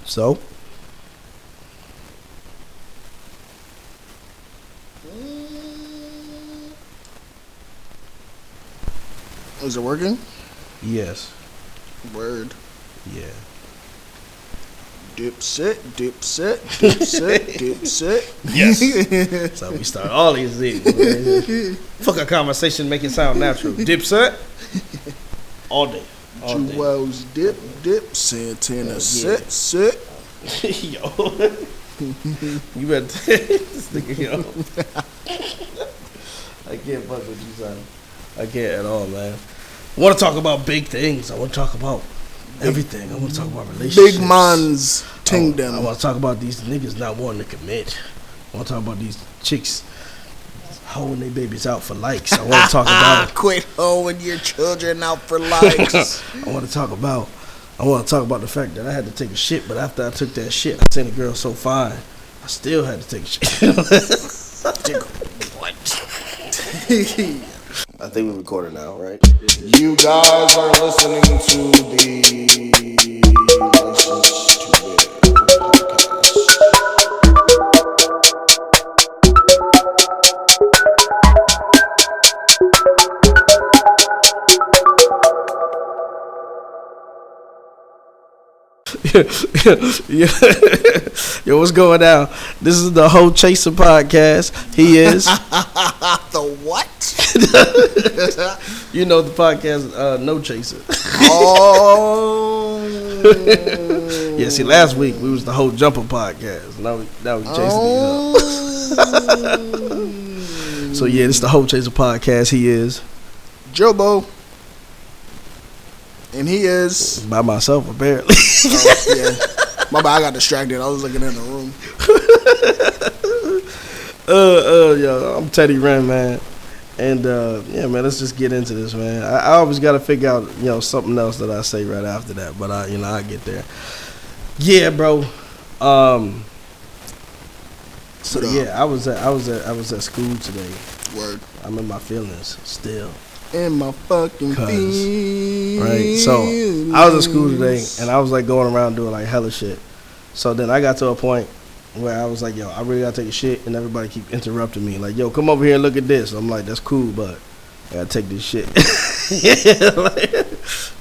So? Is it working? Yes. Word. Yeah. Dipset, dipset, dipset, dipset. Yes. That's how we start all these things. Fuck a conversation, make it sound natural. Dipset. All day. All day. Jewels, dip, Santana, sit. Yo. You better this nigga, yo. I can't fuck with you, son. I can't at all, man. I want to talk about big things. I want to talk about everything. I want to talk about relationships. Big man's kingdom. I want to talk about these niggas not wanting to commit. I want to talk about these chicks holding their babies out for likes. I want to talk about quit holding your children out for likes. I want to talk about the fact that I had to take a shit, but after I took that shit, I seen a girl so fine, I still had to take a shit. What? I think we're recording now, right? You guys are listening to the License to Live podcast. Yo, what's going down? This is the Whole Chaser podcast. He is the what? You know the podcast, No Chaser. Oh. Yeah, see, last week we was the Whole Jumper podcast. Now we chasing these up. So yeah, this is the Whole Chaser podcast. He is Jobo. And he is by myself, apparently. Oh, yeah. My bad, I got distracted. I was looking in the room. Yo, I'm Teddy Wren, man. And yeah, man, let's just get into this, man. I always got to figure out, something else that I say right after that, but I get there. Yeah, bro. So yeah, I was at school today. Word. I'm in my feelings still. In my fucking feelings. Right. So I was at school today, and I was like going around doing like hella shit. So then I got to a point where I was like, yo, I really gotta take a shit, and everybody keep interrupting me. Like, yo, come over here and look at this. I'm like, that's cool, but I gotta take this shit.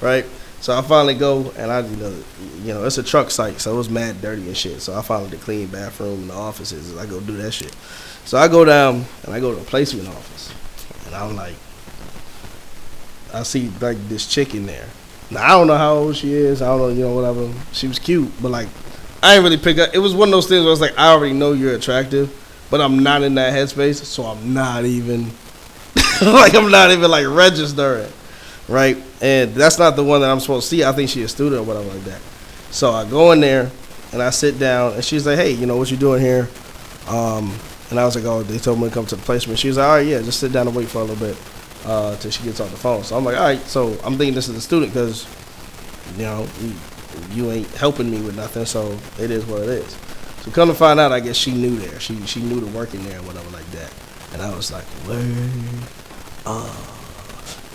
Right. So I finally go, and I, it's a truck site, so it was mad dirty and shit. So I finally the clean bathroom and the offices, and I go do that shit. So I go down, and I go to a placement office, and I'm like, I see like this chick in there. Now I don't know how old she is. I don't know, whatever. She was cute, but like I ain't really pick up. It was one of those things where I was like, I already know you're attractive, but I'm not in that headspace, so I'm not even like registering, right? And that's not the one that I'm supposed to see. I think she's a student or whatever like that. So I go in there and I sit down, and she's like, hey, what you doing here? And I was like, oh, they told me to come to the placement. She was like, all right, yeah, just sit down and wait for a little bit. Till she gets off the phone. So I'm like, all right. So I'm thinking this is a student because, you ain't helping me with nothing. So it is what it is. So come to find out, I guess she knew there. She knew to work in there or whatever like that. And I was like, word.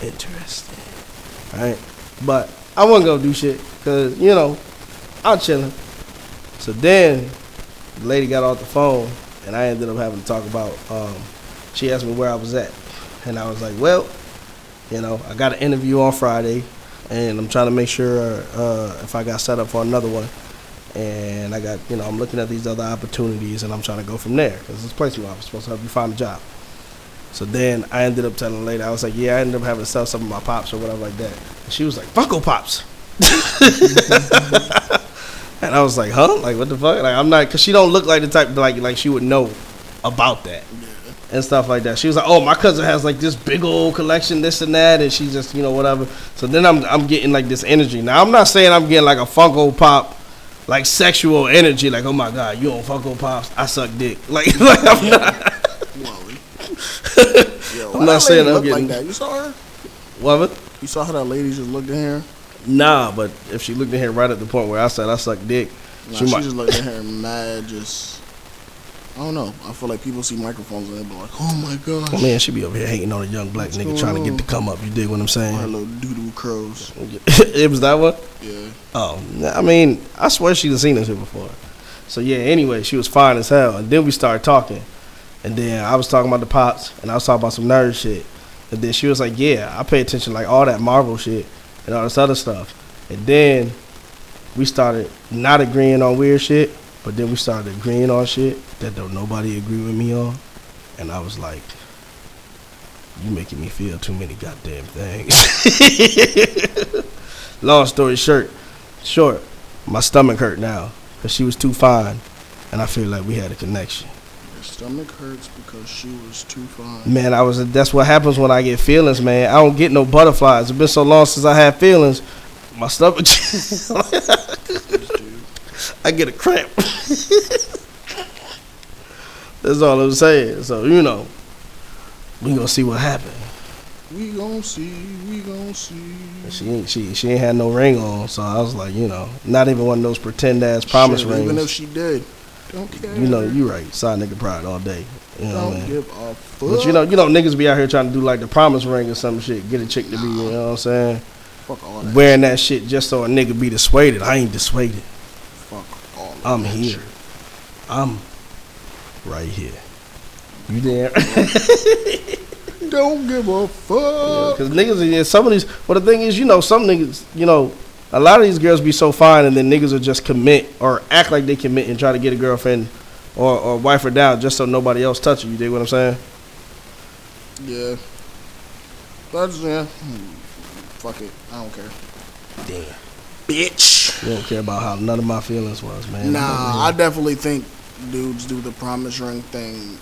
Interesting. All right. But I wasn't going to do shit because, I'm chilling. So then the lady got off the phone and I ended up having to talk about, she asked me where I was at. And I was like, well, I got an interview on Friday, and I'm trying to make sure if I got set up for another one. And I got, I'm looking at these other opportunities, and I'm trying to go from there because this placement office is supposed to help you find a job. So then I ended up telling the lady, I was like, yeah, I ended up having to sell some of my pops or whatever like that. And she was like, Funko Pops. And I was like, huh? Like, what the fuck? Like, I'm not, because she don't look like the type, like she would know about that. And stuff like that. She was like, oh, my cousin has like this big old collection, this and that, and she just, whatever. So then I'm getting like this energy. Now I'm not saying I'm getting like a Funko Pop, like sexual energy, like, oh my God, you on Funko Pops, I suck dick. Like I'm not. Yo, I'm not saying I'm getting like that. You saw her? What? You saw how that lady just looked in here? Nah, but if she looked in here right at the point where I said I suck dick, she just looked in here mad, just. I don't know. I feel like people see microphones and they be like, "Oh my gosh." Oh, man, she be over here hating on a young black nigga trying to get the come up. You dig what I'm saying? My little doo-doo crows. It was that one? Yeah. Oh, I mean, I swear she done seen this shit before. So yeah, anyway, she was fine as hell. And then we started talking. And then I was talking about the pops, and I was talking about some nerd shit. And then she was like, yeah, I pay attention to like all that Marvel shit and all this other stuff. And then we started not agreeing on weird shit, but then we started agreeing on shit that don't nobody agree with me on. And I was like, you making me feel too many goddamn things. Long story short, my stomach hurt now because she was too fine, and I feel like we had a connection. Your stomach hurts because she was too fine. Man, that's what happens when I get feelings, man. I don't get no butterflies. It's been so long since I had feelings. My stomach, I get a cramp. That's all I'm saying. So, we gonna see what happens. We gon' see. She ain't had no ring on, so I was like, not even one of those pretend ass promise rings. Even if she did, don't care. You right. Side nigga pride all day. Don't give a fuck. But niggas be out here trying to do like the promise ring or some shit, get a chick to be, you know what I'm saying? Fuck all that. Wearing that shit just so a nigga be dissuaded. I ain't dissuaded. Fuck all that. I'm here. Shit. I'm right here. You there? Don't give a fuck. Because niggas, some of these, the thing is, some niggas, a lot of these girls be so fine and then niggas will just commit or act like they commit and try to get a girlfriend or wife her down just so nobody else touch her. You dig what I'm saying? Yeah. That's, fuck it. I don't care. Damn. Bitch. You don't care about how none of my feelings was, man. Nah, I definitely think dudes do the promise ring thing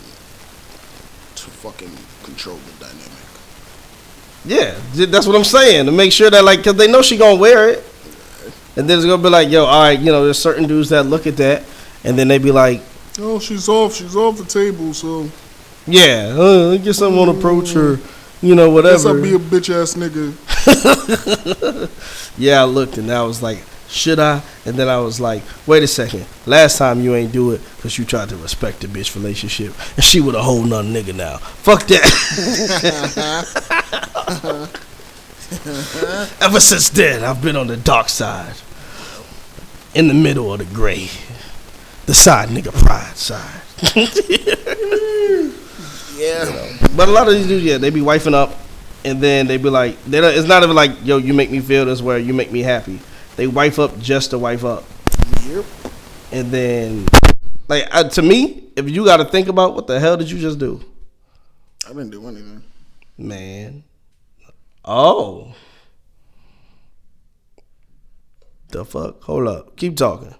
to fucking control the dynamic. Yeah, that's what I'm saying. To make sure that, like, because they know she gonna wear it. And then it's gonna be like, yo, all right, there's certain dudes that look at that. And then they be like, oh, she's off the table, so. Yeah, get someone to approach her, whatever. Guess I'll be a bitch ass nigga. Yeah, I looked and I was like, should I? And then I was like, wait a second. Last time you ain't do it because you tried to respect the bitch relationship. And she with a whole nother nigga now. Fuck that. Ever since then, I've been on the dark side. In the middle of the gray. The side nigga pride side. Yeah. But a lot of these dudes, they be wifing up. And then they be like, it's not even like, yo, you make me feel this way, you make me happy. They wife up just to wife up. Yep. And then, like, to me, if you got to think about what the hell did you just do? I didn't do anything. Man. Oh. The fuck? Hold up. Keep talking.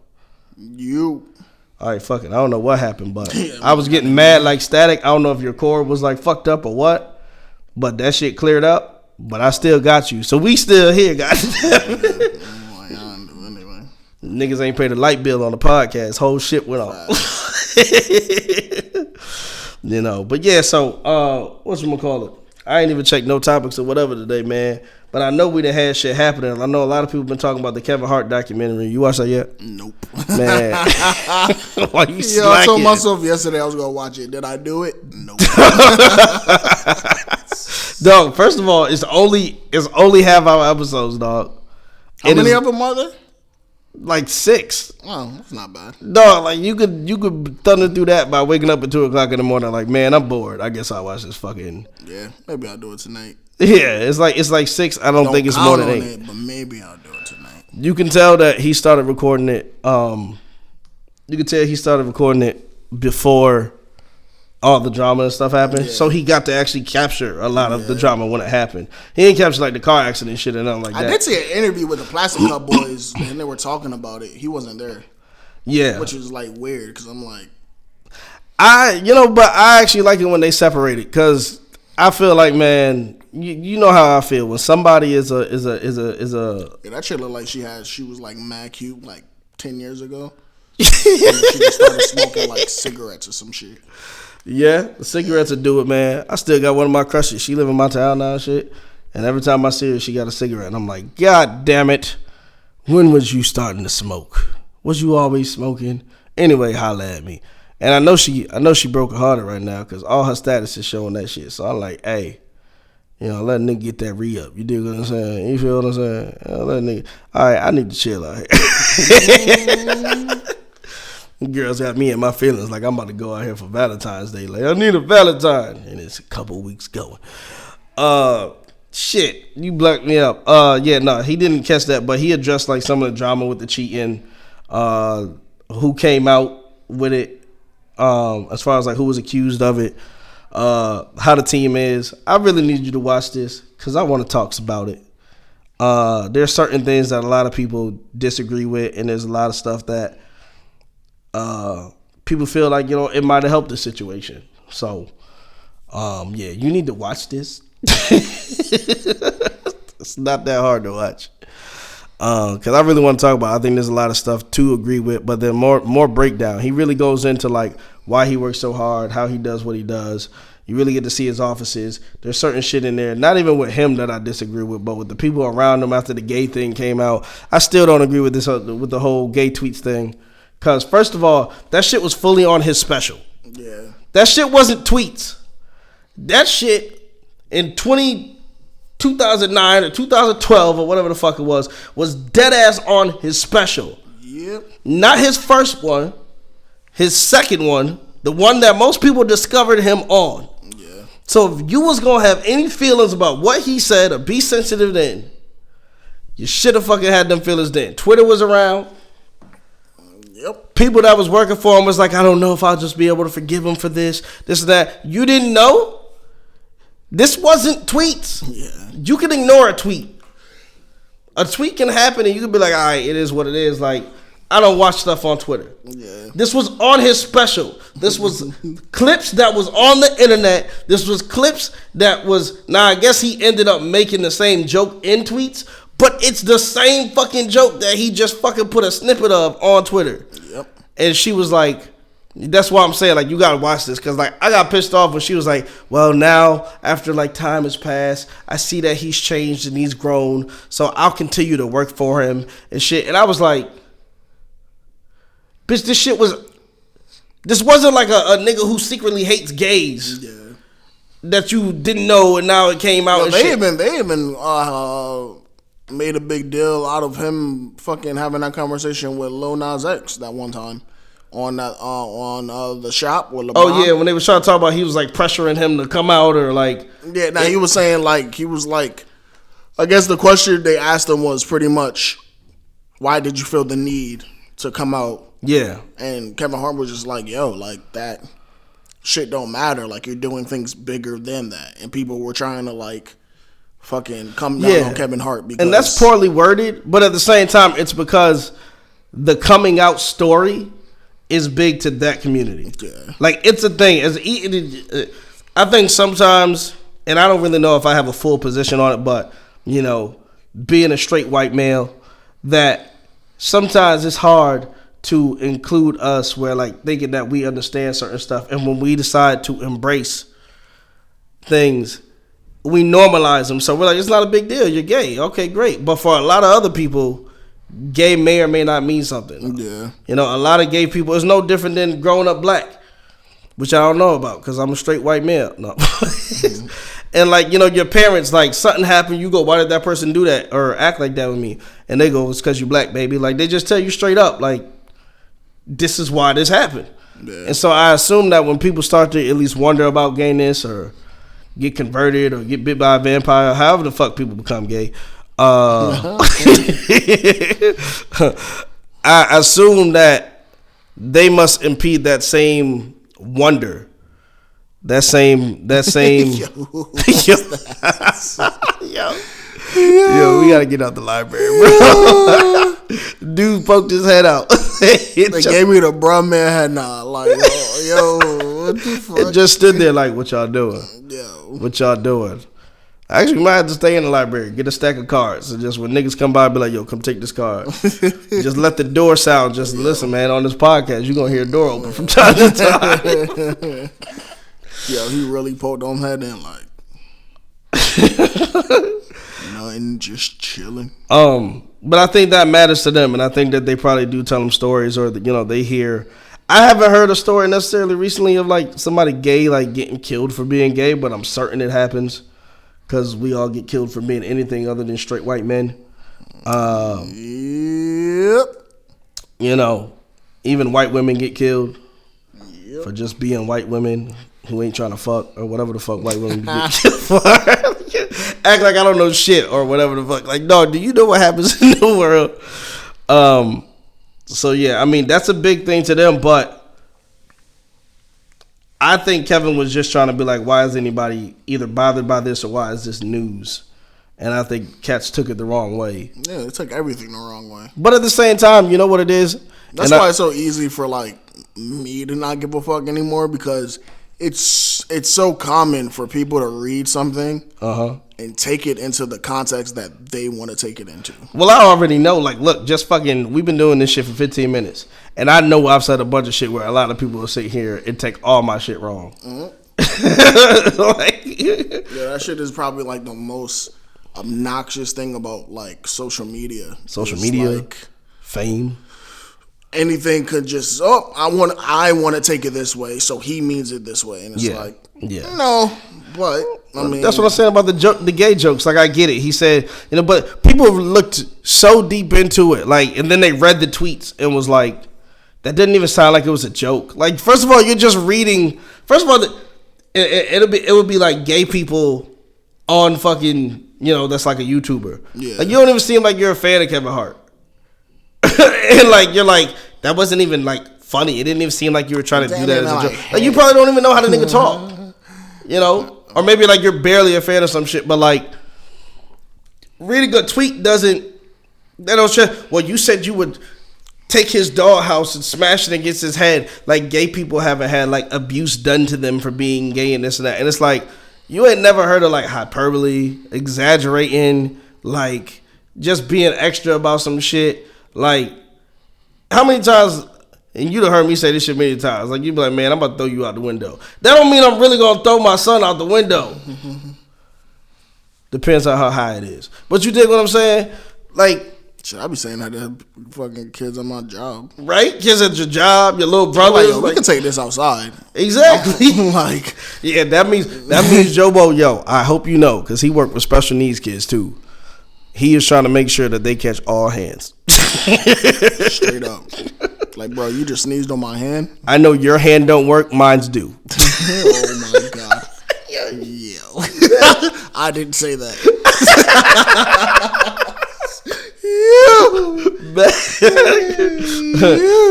You. All right, fuck it. I don't know what happened, but I was getting mad like static. I don't know if your cord was like fucked up or what. But that shit cleared up. But I still got you. So we still here, guys. Niggas ain't paid a light bill on the podcast. Whole shit went off. But yeah, so whatchamacallit? I ain't even checked no topics or whatever today, man. But I know we done had shit happening. I know a lot of people been talking about the Kevin Hart documentary. You watched that yet? Nope. Man. Why you slacking? I told myself yesterday I was gonna watch it. Did I do it? Nope. Dog, first of all, it's only half-hour episodes, dog. How many of them are there? Like 6. Oh, that's not bad. Dog, like you could thunder through that by waking up at 2:00 in the morning. Like, man, I'm bored. I guess I'll watch this fucking. Yeah, maybe I'll do it tonight. Yeah, it's like 6. I don't think it's more than 8. But maybe I'll do it tonight. You can tell that he started recording it. You can tell he started recording it before all the drama and stuff happened. Yeah. So he got to actually capture a lot of the drama when it happened. He didn't capture like the car accident shit and nothing like that. I did see an interview with the Plastic Cup Boys and they were talking about it. He wasn't there. Yeah. Which was like weird because I'm like. But I actually like it when they separate it because I feel like, man, you know how I feel when somebody is a. Yeah, that shit looked like she was like mad cute like 10 years ago. And she just started smoking like cigarettes or some shit. Yeah, the cigarettes will do it, man. I still got one of my crushes. She live in my town now and shit. And every time I see her, she got a cigarette. And I'm like, God damn it. When was you starting to smoke? Was you always smoking? Anyway, holla at me. And I know she brokenhearted right now because all her status is showing that shit. So I'm like, hey, you know, let a nigga get that re-up. You dig what I'm saying? You feel what I'm saying? Let a nigga. All right, I need to chill out here. Girls got me in my feelings like I'm about to go out here for Valentine's Day. Like, I need a Valentine. And it's a couple weeks going. Shit, you blacked me up. Yeah, no, he didn't catch that, but he addressed like some of the drama with the cheating, who came out with it, as far as like who was accused of it, how the team is. I really need you to watch this because I want to talk about it. There's certain things that a lot of people disagree with, and there's a lot of stuff that people feel like, you know, it might have helped the situation. So, yeah, you need to watch this. It's not that hard to watch. Because I really want to talk about it. I think there's a lot of stuff to agree with, but then more breakdown. He really goes into like why he works so hard, how he does what he does. You really get to see his offices. There's certain shit in there, not even with him that I disagree with, but with the people around him after the gay thing came out. I still don't agree with this, with the whole gay tweets thing. Because first of all, that shit was fully on his special. Yeah. That shit wasn't tweets. That shit in 2009 or 2012 or whatever the fuck it was dead ass on his special. Yep. Not his first one, his second one, the one that most people discovered him on. Yeah. So if you was gonna have any feelings about what he said or be sensitive then, you should have fucking had them feelings then. Twitter was around. Yep. People that was working for him was like, I don't know if I'll just be able to forgive him for this and that. You didn't know? This wasn't tweets. Yeah. You can ignore a tweet. A tweet can happen and you can be like, all right, it is what it is. Like, I don't watch stuff on Twitter. Yeah. This was on his special. This was clips that was on the internet. This was clips that was, now I guess he ended up making the same joke in tweets, but it's the same fucking joke that he just fucking put a snippet of on Twitter. Yep. And she was like, that's why I'm saying, like, you gotta watch this, because like I got pissed off when she was like, well, now after like time has passed, I see that he's changed and he's grown, so I'll continue to work for him and shit. And I was like, bitch, this wasn't like a nigga who secretly hates gays. Yeah. That you didn't know and now it came out. Well, and they shit. even made a big deal out of him fucking having that conversation with Lil Nas X that one time. On that on the shop with LeBron. Oh yeah, when they was trying to talk about, he was like pressuring him to come out or like. Yeah, now he was saying like I guess the question they asked him was pretty much, why did you feel the need to come out? Yeah. And Kevin Hart was just like, yo, like that shit don't matter. Like you're doing things bigger than that, and people were trying to like fucking come down on Kevin Hart because, and that's poorly worded, but at the same time, it's because the coming out story is big to that community. Yeah. Like, it's a thing. I think sometimes, and I don't really know if I have a full position on it, but, you know, being a straight white male, that sometimes it's hard to include us where, like, thinking that we understand certain stuff, and when we decide to embrace things, we normalize them. So we're like, it's not a big deal. You're gay. Okay, great. But for a lot of other people, gay may or may not mean something. Yeah. You know, a lot of gay people, it's no different than growing up black, which I don't know about because I'm a straight white male. No. Mm-hmm. And like, you know, your parents, like something happened, you go, why did that person do that or act like that with me? And they go, it's because you black, baby. Like, they just tell you straight up, like, this is why this happened. Yeah. And so I assume that when people start to at least wonder about gayness or get converted or get bit by a vampire, however the fuck people become gay, I assume that they must impede that same wonder, that same yo, we gotta get out the library, bro. Dude poked his head out. They gave me the bruh man head nod, like, yo, what the fuck? It just stood there like, what y'all doing? Yo, what y'all doing? Actually, we might have to stay in the library, get a stack of cards, and just when niggas come by, be like, yo, come take this card. Just let the door sound. Just listen, man, on this podcast, you're going to hear a door open from time to time. Yo, he really poked on head in, like, and just chilling. But I think that matters to them, and I think that they probably do tell them stories or, you know, they hear. I haven't heard a story necessarily recently of like somebody gay like getting killed for being gay, but I'm certain it happens because we all get killed for being anything other than straight white men. Yep. You know, even white women get killed for just being white women who ain't trying to fuck or whatever the fuck white women get killed for. Act like I don't know shit or whatever the fuck. Like, no, do you know what happens in the world? So yeah, I mean that's a big thing to them, but I think Kevin was just trying to be like, why is anybody either bothered by this or why is this news? And I think cats took it the wrong way. Yeah, they took everything the wrong way. But at the same time, you know what it is? That's why it's so easy for like me to not give a fuck anymore, because it's so common for people to read something and take it into the context that they want to take it into. Well, I already know. Like, look, just fucking, we've been doing this shit for 15 minutes, and I know I've said a bunch of shit where a lot of people will sit here and take all my shit wrong. Like, yeah, that shit is probably like the most obnoxious thing about like social media. Social media, like, fame. Anything could just I want to take it this way, so he means it this way, and it's like no, but I mean that's what I'm saying about the gay jokes. Like I get it. He said, you know, but people looked so deep into it, like, and then they read the tweets and was like, that didn't even sound like it was a joke. Like, first of all, you're just reading. First of all, it would be like gay people on fucking, you know, that's like a YouTuber. Yeah, like you don't even seem like you're a fan of Kevin Hart. And like you're like, that wasn't even like funny. It didn't even seem like you were trying to do that as a joke. Like you probably don't even know how the nigga talk. You know? Or maybe like you're barely a fan of some shit, but like really good tweet doesn't, they don't share. Well, you said you would take his dollhouse and smash it against his head. Like gay people haven't had like abuse done to them for being gay and this and that. And it's like, you ain't never heard of like hyperbole, exaggerating, like just being extra about some shit. Like, how many times, and you done heard me say this shit many times, like you be like, man, I'm about to throw you out the window. That don't mean I'm really gonna throw my son out the window. Depends on how high it is. But you dig what I'm saying? Like, shit, I be saying that to fucking kids on my job. Right? Kids at your job, your little brother. Like, we can take this outside. Exactly. Like, yeah, that means Jobo, yo, I hope you know, because he worked with special needs kids too. He is trying to make sure that they catch all hands. Straight up. Like, bro, you just sneezed on my hand? I know your hand don't work, mine's do. Oh my God. Yo. I didn't say that.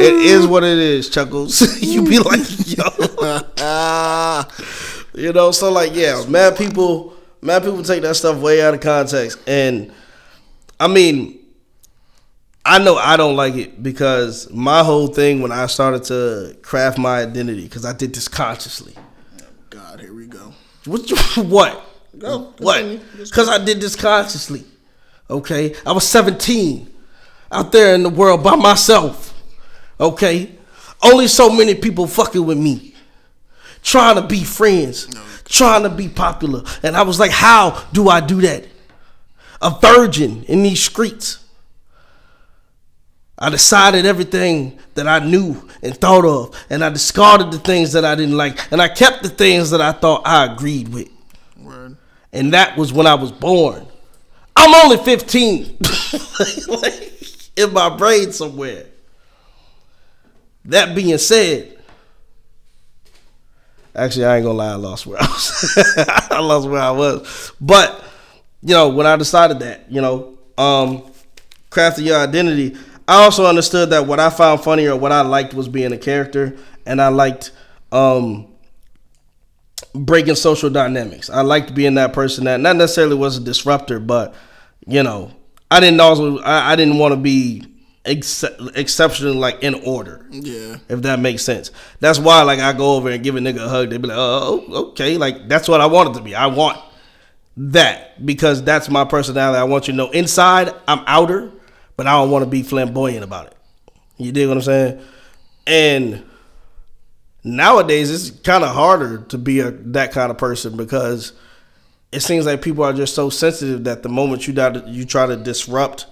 It is what it is, Chuckles. You be like, yo. You know, so like, yeah, mad people take that stuff way out of context. And I mean, I know I don't like it because my whole thing when I started to craft my identity, because I did this consciously. Oh God, here we go. What? Go. What? Because I did this consciously. Okay? I was 17 out there in the world by myself. Okay? Only so many people fucking with me. Trying to be friends. Trying to be popular. And I was like, how do I do that? A virgin in these streets. I decided everything that I knew and thought of, and I discarded the things that I didn't like, and I kept the things that I thought I agreed with. Word. And that was when I was born. I'm only 15. Like, in my brain somewhere. That being said, actually, I ain't gonna lie, I lost where I was. I lost where I was. But, you know, when I decided that, you know, crafting your identity, I also understood that what I found funny or what I liked was being a character, and I liked breaking social dynamics. I liked being that person that not necessarily was a disruptor, but you know, I didn't want to be exceptionally like in order. Yeah, if that makes sense. That's why like I go over and give a nigga a hug. They be like, oh, okay, like that's what I want it to be. I want that because that's my personality. I want you to know inside I'm outer. But I don't want to be flamboyant about it. You dig what I'm saying? And nowadays, it's kind of harder to be that kind of person because it seems like people are just so sensitive that the moment you try to disrupt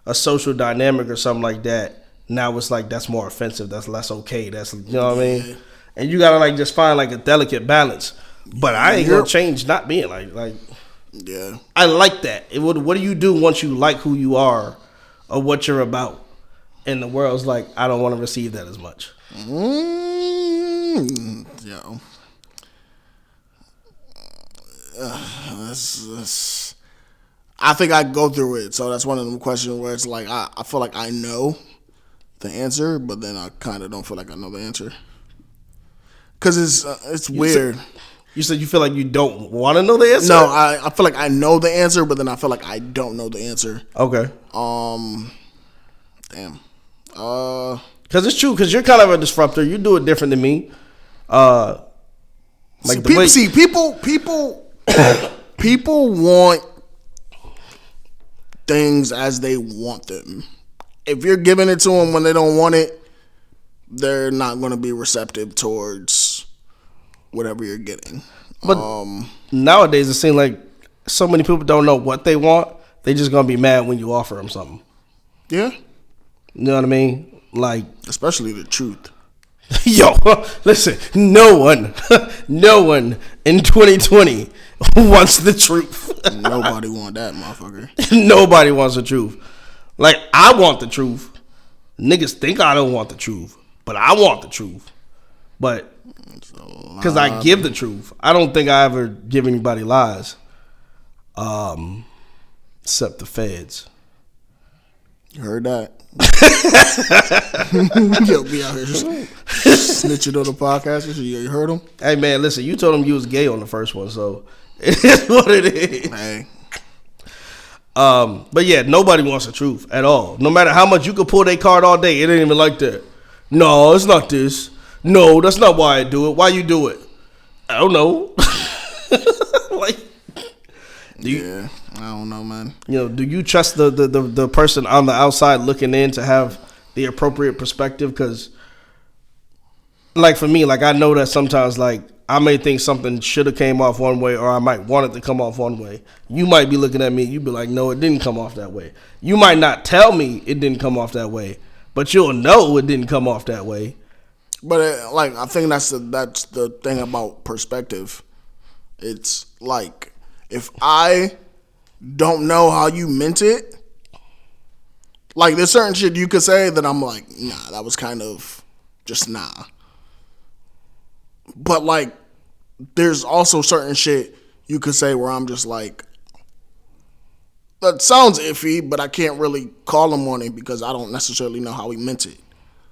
a social dynamic or something like that, now it's like that's more offensive. That's less okay. That's, you know what I mean? And you gotta like just find like a delicate balance. But I ain't gonna change not being like. Yeah. I like that. What do you do once you like who you are or what you're about? And the world's like, I don't want to receive that as much. Yo. I think I go through it. So that's one of them questions where it's like, I feel like I know the answer, but then I kind of don't feel like I know the answer. Because it's weird. You said you feel like you don't want to know the answer? No, I feel like I know the answer, but then I feel like I don't know the answer. Okay. Damn. Because it's true. Because you're kind of a disruptor. You do it different than me. People want things as they want them. If you're giving it to them when they don't want it, they're not going to be receptive towards whatever you're getting. But nowadays it seems like so many people don't know what they want. They just going to be mad when you offer them something. Yeah. You know what I mean? Like, especially the truth. Yo, listen, no one in 2020 wants the truth. Nobody want that, motherfucker. Nobody wants the truth. Like, I want the truth. Niggas think I don't want the truth, but I want the truth. But because I give the truth, I don't think I ever give anybody lies, except the feds. You heard that? Yo, be out here snitching on the podcast. You heard him? Hey man, listen, you told him you was gay on the first one, so it is what it is. Hey. But yeah, nobody wants the truth at all. No matter how much you could pull their card all day, it ain't even like that. No, it's not this. No, that's not why I do it. Why you do it? I don't know. Like, I don't know, man. You know, do you trust the person on the outside looking in to have the appropriate perspective? Because, like for me, like I know that sometimes, like I may think something should have came off one way, or I might want it to come off one way. You might be looking at me, you be like, no, it didn't come off that way. You might not tell me it didn't come off that way, but you'll know it didn't come off that way. But like I think that's the thing about perspective. It's like if I don't know how you meant it, like there's certain shit you could say that I'm like, nah, that was kind of just nah. But like there's also certain shit you could say where I'm just like, that sounds iffy, but I can't really call him on it because I don't necessarily know how he meant it.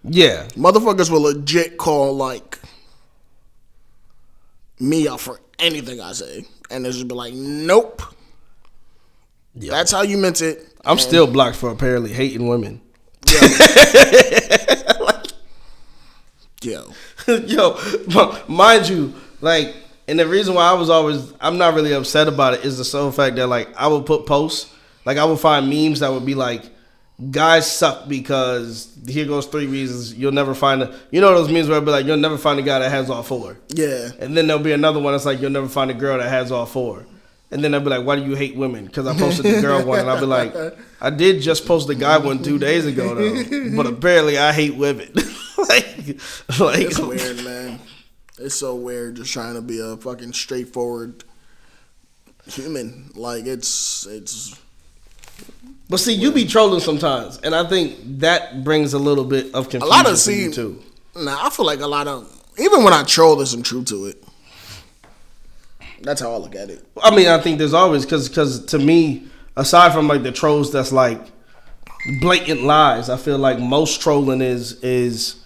Yeah. Motherfuckers will legit call like me out for anything I say. And they just be like, nope. Yep. That's how you meant it. I'm still blocked for apparently hating women. Yo. Yo, mind you, like, and the reason why I'm not really upset about it is the sole fact that, like, I would put posts, like, I would find memes that would be like, guys suck because here goes 3 reasons you'll never find those memes where it'll be like, you'll never find a guy that has all 4. Yeah. And then there'll be another one that's like, you'll never find a girl that has all 4. And then they'll be like, why do you hate women? Because I posted the girl one, and I'll be like, I did just post the guy one 2 days ago, though. But apparently I hate women. like it's weird, man. It's so weird just trying to be a fucking straightforward human. Like, it's But see, you be trolling sometimes, and I think that brings a little bit of confusion to you, too. Nah, I feel like even when I troll, there's some truth to it. That's how I look at it. I mean, I think there's always, because to me, aside from like the trolls that's like blatant lies, I feel like most trolling is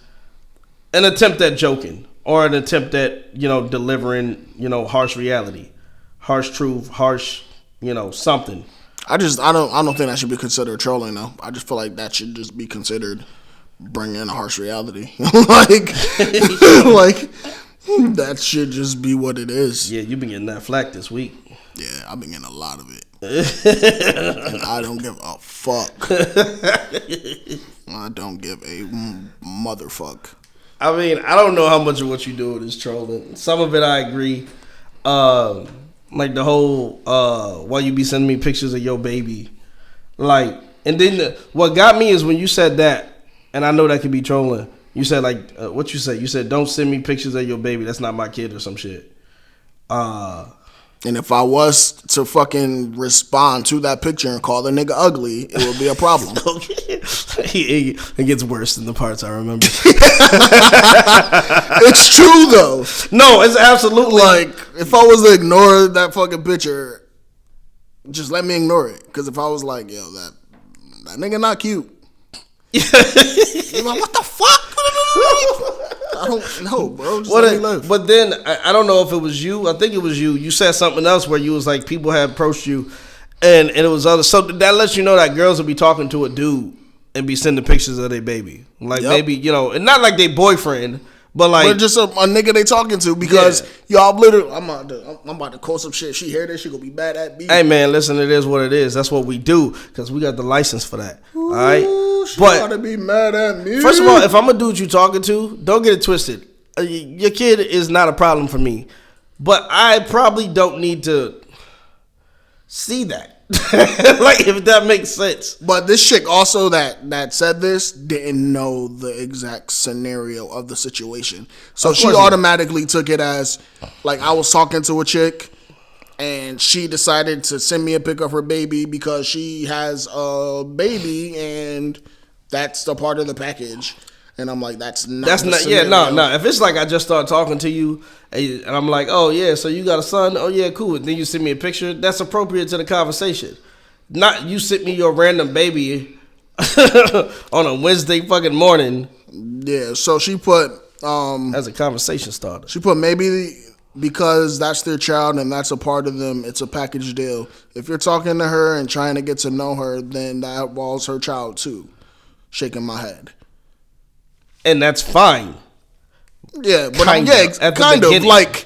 an attempt at joking or an attempt at, delivering, harsh reality, harsh truth, harsh, something. I don't think that should be considered trolling though. I just feel like that should just be considered bringing a harsh reality. like that should just be what it is. Yeah, you've been getting that flack this week. Yeah, I've been getting a lot of it. And I don't give a fuck. I don't give a motherfuck. I mean, I don't know how much of what you do is trolling. Some of it I agree. Like the whole why you be sending me pictures of your baby. Like, and then what got me is when you said that, and I know that could be trolling. You said like what you said? You said don't send me pictures of your baby. That's not my kid or some shit. And if I was to fucking respond to that picture and call the nigga ugly, it would be a problem. It gets worse than the parts I remember. It's true though. No, it's absolutely like if I was to ignore that fucking picture, just let me ignore it. Because if I was like, yo, that nigga not cute. You're like, what the fuck? I don't know, bro. Just let me live. But then I don't know if it was you. I think it was you. You said something else where you was like people had approached you, and it was other. So that lets you know that girls will be talking to a dude and be sending pictures of their baby, like maybe and not like their boyfriend, but like but just a nigga they talking to because y'all literally. I'm about to call some shit. She hear this, she gonna be mad at me. Hey man, listen, it is what it is. That's what we do because we got the license for that. Ooh, all right. She gotta be mad at me. First of all, if I'm a dude you talking to, don't get it twisted. Your kid is not a problem for me, but I probably don't need to see that. Like if that makes sense. But this chick also that said this didn't know the exact scenario of the situation, so she automatically took it as like I was talking to a chick. And she decided to send me a pic of her baby because she has a baby, and that's the part of the package. And I'm like, that's not. No. If it's like I just started talking to you, and I'm like, oh yeah, so you got a son? Oh yeah, cool. And then you send me a picture. That's appropriate to the conversation. Not you sent me your random baby on a Wednesday fucking morning. Yeah. So she put as a conversation starter. She put maybe. Because that's their child and that's a part of them, it's a package deal. If you're talking to her and trying to get to know her, then that involves her child too. Shaking my head. And that's fine. Yeah, but kind of like,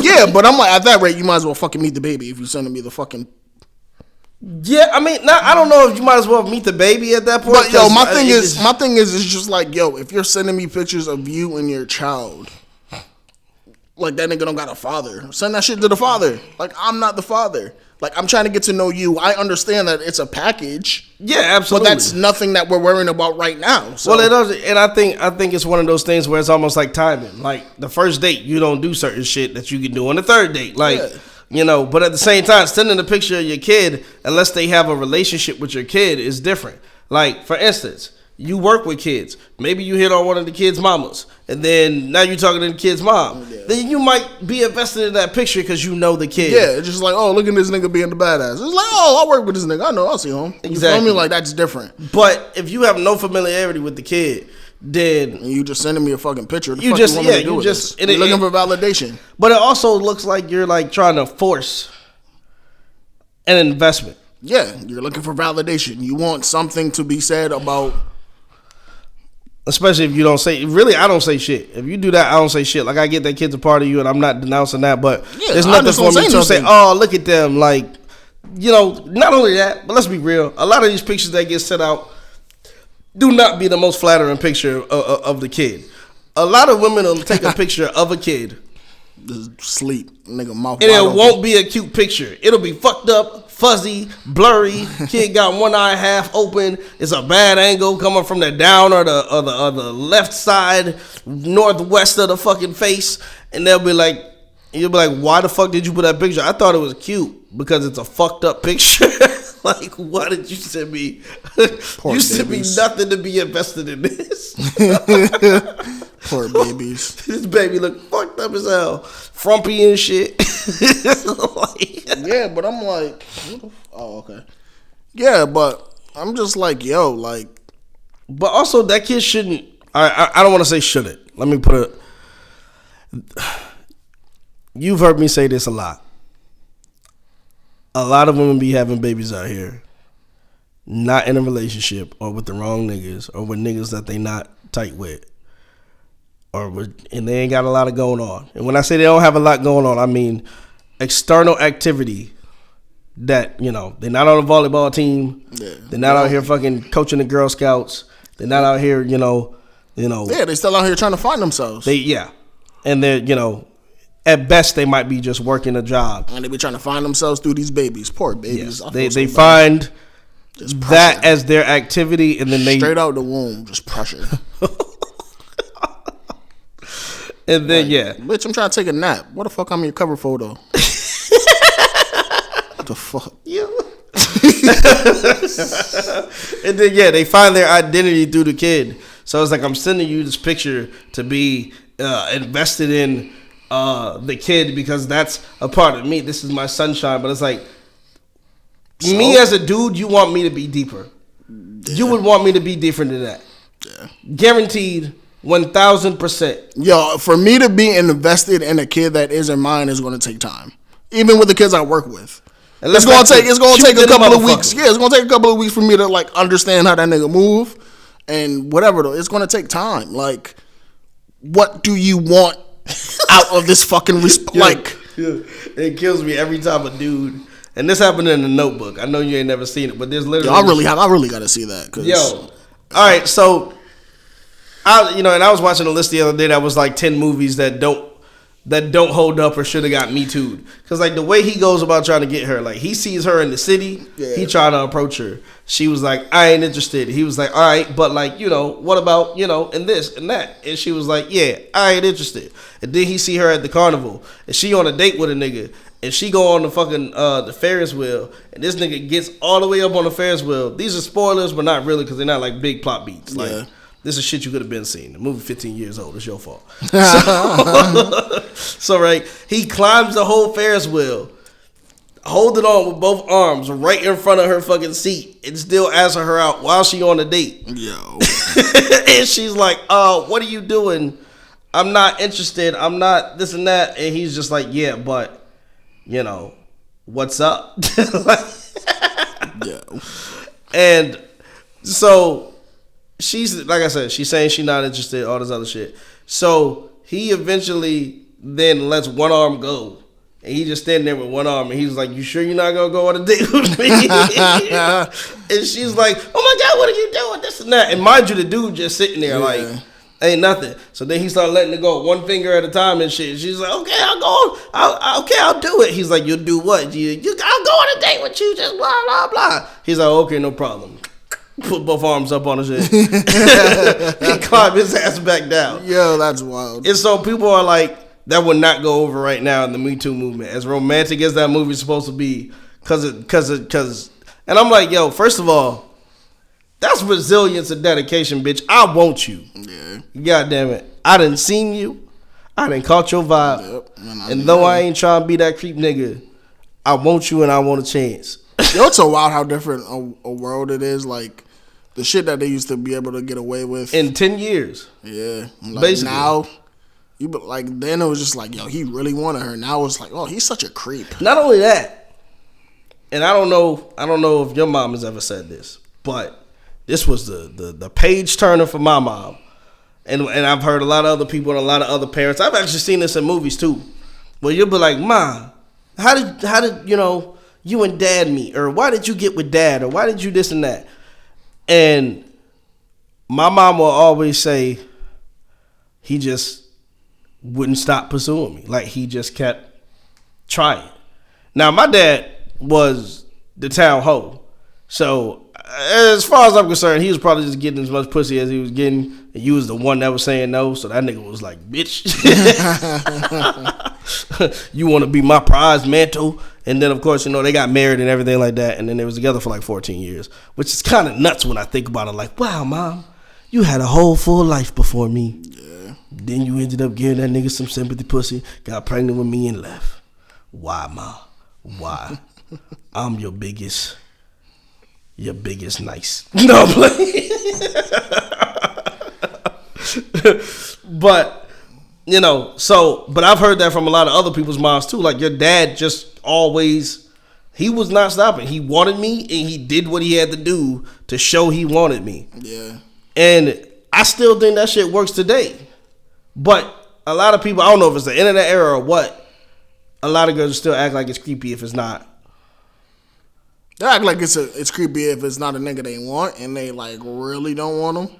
yeah, but I'm like, at that rate, you might as well fucking meet the baby if you're sending me the fucking. Yeah, I mean, I don't know if you might as well meet the baby at that point. But yo, my thing is, it's just like, yo, if you're sending me pictures of you and your child. Like, that nigga don't got a father. Send that shit to the father. Like, I'm not the father. Like, I'm trying to get to know you. I understand that it's a package. Yeah, absolutely. But that's nothing that we're worrying about right now. So. Well, it does, and I think it's one of those things where it's almost like timing. Like, the first date, you don't do certain shit that you can do on the third date. Like, but at the same time, sending a picture of your kid, unless they have a relationship with your kid, is different. Like, for instance, you work with kids. Maybe you hit on one of the kids' mamas, and then now you're talking to the kid's mom. Yeah. Then you might be invested in that picture because you know the kid. Yeah, it's just like, oh, look at this nigga being the badass. It's like, oh, I work with this nigga. I know, I'll see him. Exactly. You feel me? Like, that's different. But if you have no familiarity with the kid, then and you just sending me a fucking picture. You're looking for validation. But it also looks like you're like trying to force an investment. Yeah, you're looking for validation. You want something to be said about. Especially if you don't say, really, I don't say shit. If you do that, I don't say shit. Like, I get that kid's a part of you, and I'm not denouncing that, but there's nothing for me to say, oh, look at them. Like, not only that, but let's be real. A lot of these pictures that get sent out do not be the most flattering picture of the kid. A lot of women will take a picture of a kid. Just sleep, nigga, mouth and it won't be a cute picture. It'll be fucked up, fuzzy, blurry. Kid got one eye half open. It's a bad angle coming from the down or the left side, northwest of the fucking face. And you'll be like, why the fuck did you put that picture? I thought it was cute because it's a fucked up picture. Like, why did you send me? You sent me nothing to be invested in this. Poor babies. This baby look fucked up as hell, frumpy and shit. Yeah, but I'm like, oh, okay. Yeah, but I'm just like, yo, like. But also, that kid shouldn't. I don't want to say shouldn't. Let me put it. You've heard me say this a lot. A lot of women be having babies out here, not in a relationship or with the wrong niggas or with niggas that they not tight with. And they ain't got a lot of going on. And when I say they don't have a lot going on, I mean external activity that, they're not on a volleyball team. Yeah. They're not out here fucking coaching the Girl Scouts. They're not out here, Yeah, they still out here trying to find themselves. And they're, at best they might be just working a job. And they be trying to find themselves through these babies. Poor babies. Yes. They find that as their activity, and then they straight out the womb, just pressure. And then bitch, I'm trying to take a nap. What the fuck? I'm your cover photo. What the fuck? And then they find their identity through the kid. So it's like, I'm sending you this picture to be invested in the kid because that's a part of me. This is my sunshine. But it's like, me as a dude, you want me to be deeper. Yeah. You would want me to be different than that. Yeah. Guaranteed 1,000%. Yo, for me to be invested in a kid that isn't mine is going to take time. Even with the kids I work with. It's going to take a couple of weeks. Yeah, it's going to take a couple of weeks for me to like understand how that nigga move and whatever though. It's going to take time. Like, what do you want out of this fucking It kills me every time a dude. And this happened in The Notebook. I know you ain't never seen it, but there's literally. I really got to see that. All right, so and I was watching a list the other day that was like 10 movies that don't hold up or should have got Me Too'd. Because like the way he goes about trying to get her, like he sees her in the city, he tried to approach her. She was like, I ain't interested. He was like, all right, but like, what about, and this and that? And she was like, yeah, I ain't interested. And then he see her at the carnival and she on a date with a nigga. And she go on the fucking the Ferris wheel, and this nigga gets all the way up on the Ferris wheel. These are spoilers, but not really, because they're not like big plot beats. Like, this is shit you could have been seeing. The movie 15 years old. It's your fault. So right, he climbs the whole Ferris wheel, holding on with both arms right in front of her fucking seat, and still asking her out while she on a date. Yo. And she's like, what are you doing? I'm not interested. I'm not this and that. And he's just like, yeah, but... what's up? And so she's, like I said, she's saying she's not interested, all this other shit. So he eventually then lets one arm go. And he just standing there with one arm, and he's like, you sure you're not going to go on a date with me? And she's like, oh my God, what are you doing? This and that. And mind you, the dude just sitting there like... ain't nothing. So then he started letting it go one finger at a time and shit. She's like, okay, I'll go. I'll do it. He's like, you'll do what? I'll go on a date with you. Just blah blah blah. He's like, okay, no problem. Put both arms up on his head. He climbed his ass back down. Yo, that's wild. And so people are like, that would not go over right now in the Me Too movement. As romantic as that movie's supposed to be, cause. And I'm like, yo, first of all, that's resilience and dedication, bitch. I want you. Yeah. God damn it. I done seen you. I done caught your vibe. Yep. And though I ain't trying to be that creep nigga, I want you and I want a chance. Yo, it's so wild how different a world it is. Like, the shit that they used to be able to get away with. In 10 years. Yeah. Like, basically. Now, then it was just like, yo, he really wanted her. Now it's like, oh, he's such a creep. Not only that, and I don't know if your mom has ever said this, but this was the page turner for my mom. And I've heard a lot of other people and a lot of other parents. I've actually seen this in movies too. Where you'll be like, Ma, how did you and Dad meet? Or why did you get with Dad? Or why did you this and that? And my mom will always say, he just wouldn't stop pursuing me. Like, he just kept trying. Now, my dad was the town hoe. So, as far as I'm concerned, he was probably just getting as much pussy as he was getting. And you was the one that was saying no. So that nigga was like, bitch, you want to be my prize mantle? And then, of course, they got married and everything like that. And then they was together for like 14 years, which is kind of nuts when I think about it. Like, wow, Mom, you had a whole full life before me. Yeah. Then you ended up giving that nigga some sympathy pussy, got pregnant with me and left. Why, Ma? Why? I'm your biggest nice. No, I'm playing. But, but I've heard that from a lot of other people's moms too. Like, your dad just always, he was not stopping. He wanted me, and he did what he had to do to show he wanted me. Yeah. And I still think that shit works today. But a lot of people, I don't know if it's the internet era or what, a lot of girls still act like it's creepy if it's not. They act like it's creepy if it's not a nigga they want and they like really don't want him.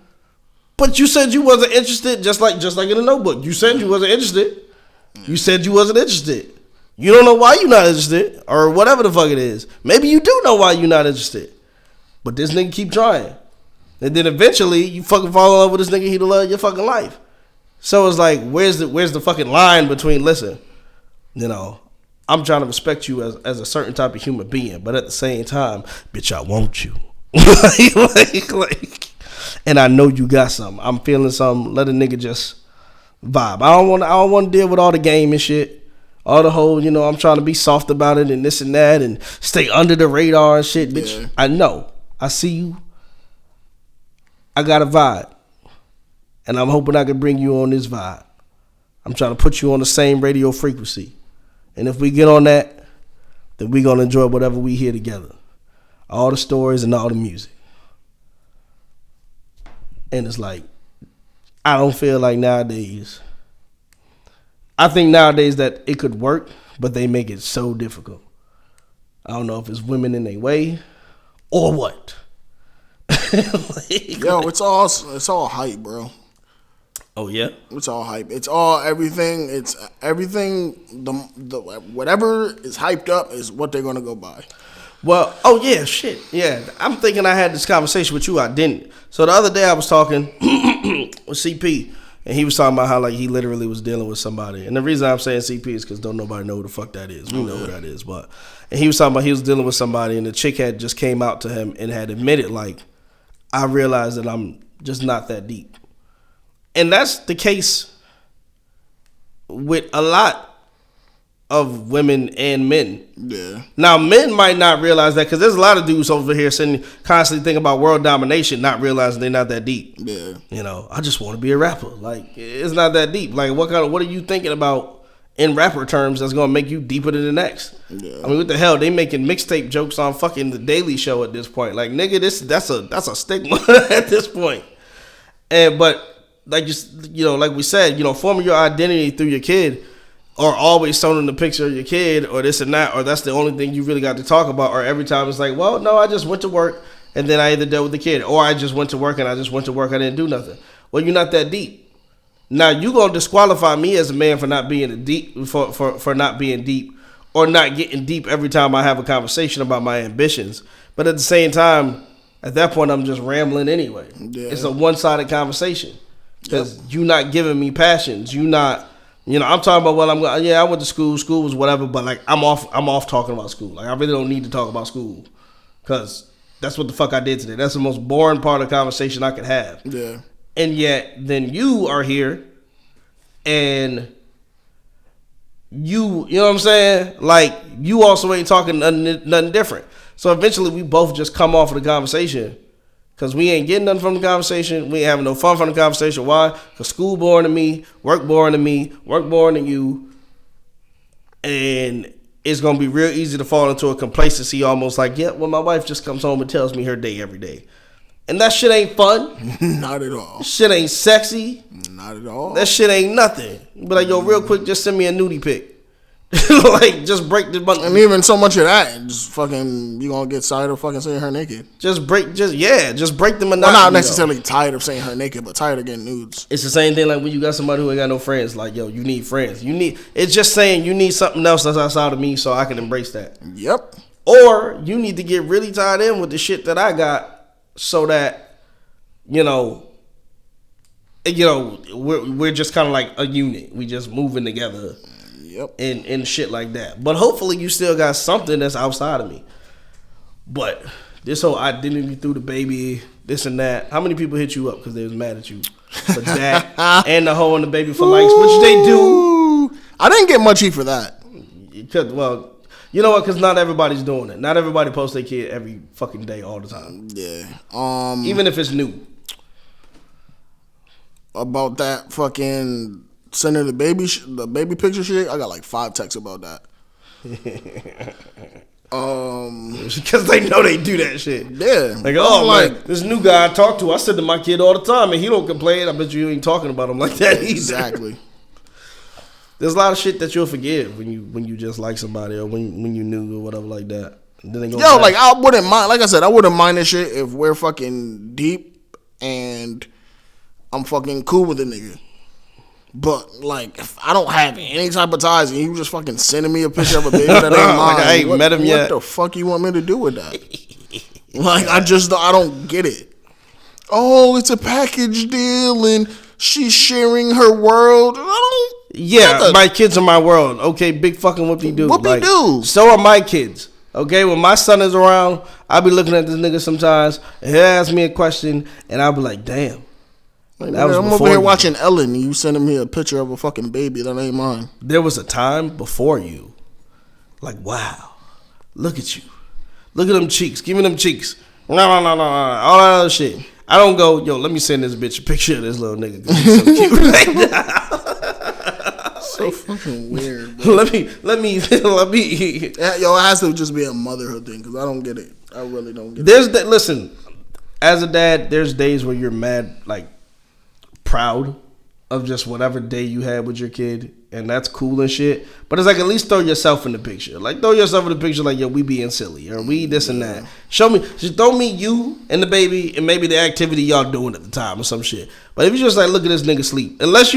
But you said you wasn't interested, just like in the Notebook. You said you wasn't interested. You said you wasn't interested. You don't know why you're not interested, or whatever the fuck it is. Maybe you do know why you're not interested. But this nigga keep trying. And then eventually you fucking fall in love with this nigga, he the love of your fucking life. So it's like, where's the fucking line between, listen, you know, I'm trying to respect you as a certain type of human being, but at the same time, bitch, I want you. like, and I know you got something. I'm feeling something. Let a nigga just vibe. I don't want to deal with all the game and shit. All the whole, you know, I'm trying to be soft about it and this and that and stay under the radar and shit. Bitch, yeah. I know. I see you. I got a vibe. And I'm hoping I can bring you on this vibe. I'm trying to put you on the same radio frequency. And if we get on that, then we're going to enjoy whatever we hear together. All the stories and all the music. And it's like, I don't feel like nowadays. I think nowadays that it could work, but they make it so difficult. I don't know if it's women in their way or what. Yo, it's all hype, bro. Oh yeah, it's all hype. It's all everything. It's everything. The whatever is hyped up is what they're gonna go buy. Well, oh yeah, shit, yeah. I'm thinking I had this conversation with you. I didn't. So the other day I was talking with CP, and he was talking about how like he literally was dealing with somebody. And the reason I'm saying CP is because don't nobody know who the fuck that is. We know who that is, but and he was talking about he was dealing with somebody, and the chick had just came out to him and had admitted like, I realized that I'm just not that deep. And that's the case with a lot of women and men. Yeah. Now, men might not realize that because there's a lot of dudes over here sitting constantly thinking about world domination, not realizing they're not that deep. Yeah. You know, I just want to be a rapper. Like, it's not that deep. Like, what are you thinking about in rapper terms that's going to make you deeper than the next? Yeah. I mean, what the hell? They making mixtape jokes on fucking The Daily Show at this point. Like, nigga, that's a stigma at this point. But like you know, like we said, you know, forming your identity through your kid, or always showing the picture of your kid, or this and that, or that's the only thing you really got to talk about, or every time it's like, well, no, I just went to work and then I either dealt with the kid, or I just went to work and I just went to work, I didn't do nothing. Well, you're not that deep. Now you gonna disqualify me as a man for not being for not being deep, or not getting deep every time I have a conversation about my ambitions. But at the same time, at that point, I'm just rambling anyway. Yeah. It's a one-sided conversation. Because you not giving me passions. You not, you know, I'm talking about, well, I went to school. School was whatever, but like I'm off talking about school. Like I really don't need to talk about school because that's what the fuck I did today. That's the most boring part of the conversation I could have. Yeah. And yet, then you are here, and you know what I'm saying? Like you also ain't talking nothing different. So eventually, we both just come off of the conversation. Because we ain't getting nothing from the conversation. We ain't having no fun from the conversation. Why? Because school boring to me, work boring to me, work boring to you. And it's going to be real easy to fall into a complacency almost like, yeah, well, my wife just comes home and tells me her day every day. And that shit ain't fun. Not at all. Shit ain't sexy. Not at all. That shit ain't nothing. But like, yo, real quick, just send me a nudie pic. Like, just break the button. And even so much of that, just fucking, you gonna get tired of fucking seeing her naked. Just break the monotony. Well, not necessarily tired of seeing her naked, but tired of getting nudes. It's the same thing like when you got somebody who ain't got no friends. Like, yo, you need friends. It's just saying you need something else that's outside of me so I can embrace that. Yep. Or you need to get really tied in with the shit that I got so that, we're just kind of like a unit. We just moving together. Yep. And shit like that. But hopefully you still got something that's outside of me. But this whole identity through the baby, this and that. How many people hit you up because they was mad at you for that and the hoe and the baby for likes, which they do? I didn't get much heat for that. Well, you know what? Because not everybody's doing it. Not everybody posts their kid every fucking day all the time. Yeah. Even if it's new. About that fucking sending the baby picture shit, I got like 5 texts about that. Because they know they do that shit. Yeah. Like, man, this new guy I talk to, I send to my kid all the time, and he don't complain. I bet you ain't talking about him like that either. Exactly. There's a lot of shit that you'll forgive when you just like somebody or when you knew or whatever like that. And then they go back. Like I wouldn't mind. Like I said, I wouldn't mind this shit if we're fucking deep and I'm fucking cool with a nigga. But, like, if I don't have any type of ties and you just fucking sending me a picture of a baby that ain't mine, like I ain't met him yet. What the fuck you want me to do with that? Like, I don't get it. Oh, it's a package deal and she's sharing her world. My kids are my world. Okay, big fucking whoopie-doo. Whoopie-doo. So are my kids. Okay, when my son is around, I'll be looking at this nigga sometimes, and he'll ask me a question, and I'll be like, damn. Like, I'm over here watching Ellen, and you sending me a picture of a fucking baby that ain't mine. There was a time before you. Like, wow. Look at you. Look at them cheeks. Give me them cheeks. No. All that other shit. I don't go, yo, let me send this bitch a picture of this little nigga because he's so cute right now. So fucking weird, bro. Let me. Yo, it has to just be a motherhood thing because I don't get it. I really don't get it. Listen, as a dad, there's days where you're mad, like, proud of just whatever day you had with your kid, and that's cool and shit. But it's like, at least throw yourself in the picture. Like, throw yourself in the picture like, yo, we being silly, or we this and that. Just throw me you and the baby and maybe the activity y'all doing at the time or some shit. But if you just like, look at this nigga sleep, unless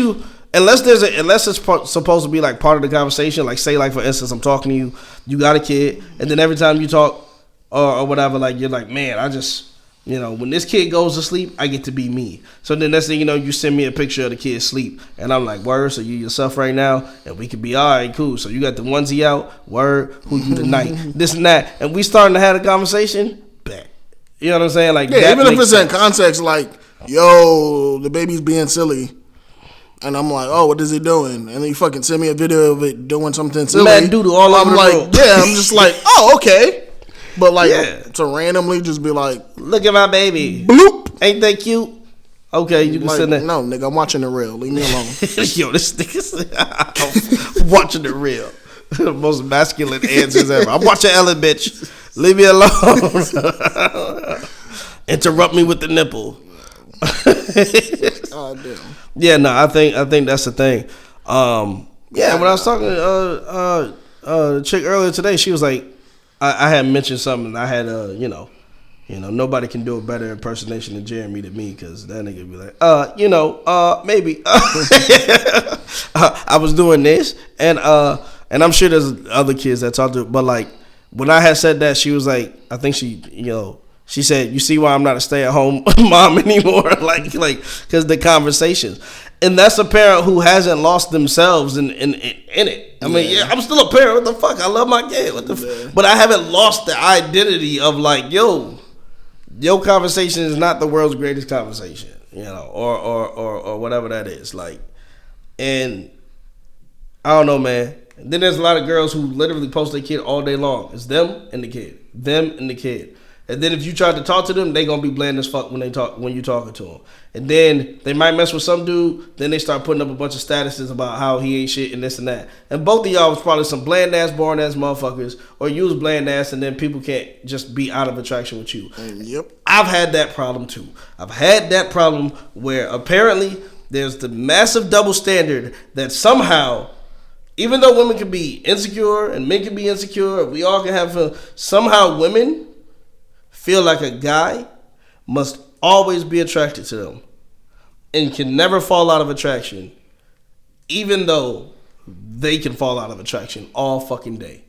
it's supposed to be like part of the conversation, like say, like for instance, I'm talking to you, you got a kid, and then every time you talk or whatever, like you're like, man, I just, you know, when this kid goes to sleep, I get to be me. So then next thing you know, you send me a picture of the kid sleep, and I'm like, word, so you yourself right now, and we could be all right, cool. So you got the onesie out, word, who you tonight, this and that, and we starting to have a conversation, bet. You know what I'm saying? Like, yeah, even if it's in context, like, yo, the baby's being silly. And I'm like, oh, what is he doing? And then you fucking send me a video of it doing something silly. Mad doodle all over the room. Yeah, I'm just like, oh, okay. But like, to randomly just be like, look at my baby. Bloop. Ain't they cute? Okay, you can like, send that. No, nigga, I'm watching the reel. Leave me alone. Yo, this nigga's watching the reel. The most masculine answers ever. I'm watching Ellen, bitch. Leave me alone. Interrupt me with the nipple. Oh, damn. Yeah, no, I think that's the thing. Yeah, when I was talking to the chick earlier today, she was like, I had mentioned something. I had you know, nobody can do a better impersonation of Jeremy than me, because that nigga be like, maybe. I was doing this, and I'm sure there's other kids that talk to her, but like when I had said that, she was like, I think she said, you see why I'm not a stay-at-home mom anymore? like, because the conversations. And that's a parent who hasn't lost themselves in it. I mean, yeah, I'm still a parent. What the fuck? I love my kid. But I haven't lost the identity of like, yo, your conversation is not the world's greatest conversation, you know, or whatever that is. Like, and I don't know, man. And then there's a lot of girls who literally post their kid all day long. It's them and the kid. Them and the kid. And then if you try to talk to them, they gonna be bland as fuck when you talking to them. And then they might mess with some dude. Then they start putting up a bunch of statuses about how he ain't shit and this and that. And both of y'all was probably some bland ass, boring ass motherfuckers, or you was bland ass, and then people can't just be out of attraction with you. Yep. I've had that problem too. I've had that problem where apparently there's the massive double standard that somehow, even though women can be insecure and men can be insecure, we all can have somehow women feel like a guy must always be attracted to them and can never fall out of attraction, even though they can fall out of attraction all fucking day.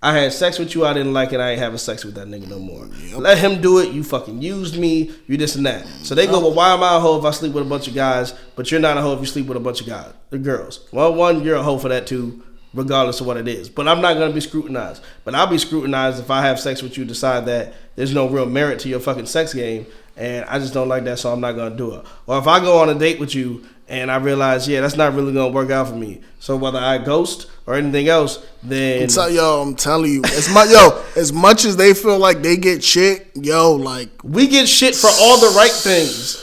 I had sex with you, I didn't like it, I ain't having sex with that nigga no more. Yep. Let him do it, you fucking used me, you this and that. So they go, well, why am I a hoe if I sleep with a bunch of guys, but you're not a hoe if you sleep with a bunch of guys, the girls? Well, one, you're a hoe for that too, regardless of what it is. But I'm not going to be scrutinized. But I'll be scrutinized if I have sex with you, decide that there's no real merit to your fucking sex game, and I just don't like that, so I'm not going to do it. Or if I go on a date with you and I realize, yeah, that's not really going to work out for me. So whether I ghost or anything else, then... I'm telling you, as much as they feel like they get shit, like... We get shit for all the right things.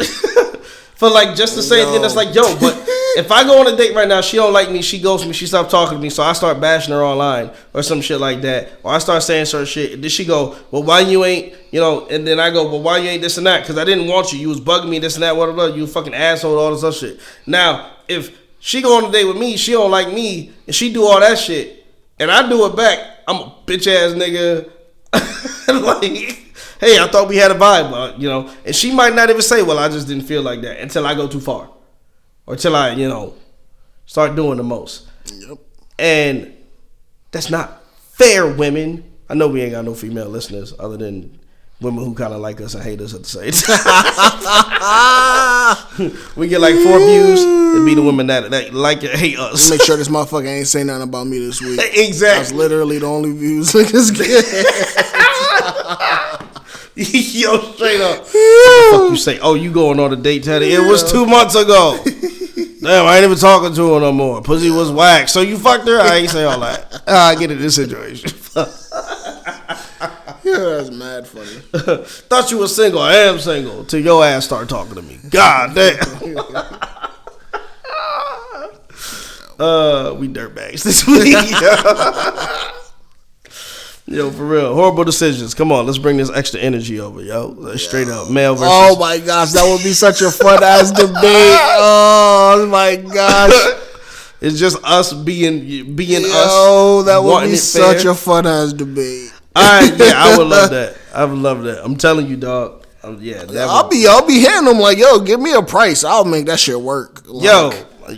For like just the same thing that's like, but if I go on a date right now, she don't like me, she ghosts me, she stopped talking to me, so I start bashing her online or some shit like that, or I start saying certain shit. Then she go, well, why you ain't, and then I go, well, why you ain't this and that? Because I didn't want you. You was bugging me, this and that, whatever. You a fucking asshole, all this other shit. Now, if she go on a date with me, she don't like me, and she do all that shit, and I do it back, I'm a bitch ass nigga. Like... Hey, I thought we had a vibe, and she might not even say, well, I just didn't feel like that until I go too far. Or till I, start doing the most. Yep. And that's not fair, women. I know we ain't got no female listeners other than women who kind of like us and hate us at the same time. We get like 4 views. It'd be the women that like and hate us. Make sure this motherfucker ain't say nothing about me this week. Exactly. That's literally the only views niggas get. Yo, straight up. What the fuck you say? Oh, you going on a date, Teddy? It was 2 months ago. Damn, I ain't even talking to her no more. Pussy was whack. So you fucked her? I ain't say all that. I get in this situation. Yeah, that's mad funny. Thought you was single. I am single. Till your ass start talking to me. God damn. We dirtbags this week. Yo, for real. Horrible decisions. Come on, let's bring this extra energy over, yo. Straight up. Male versus... Oh my gosh, that would be such a fun ass debate. Oh my gosh. It's just us being us. Oh, that would be such a fun ass debate. All right, yeah, I would love that. I would love that. I'm telling you, dog. Yeah, I'll be hitting them like, yo, give me a price. I'll make that shit work. Like, yo,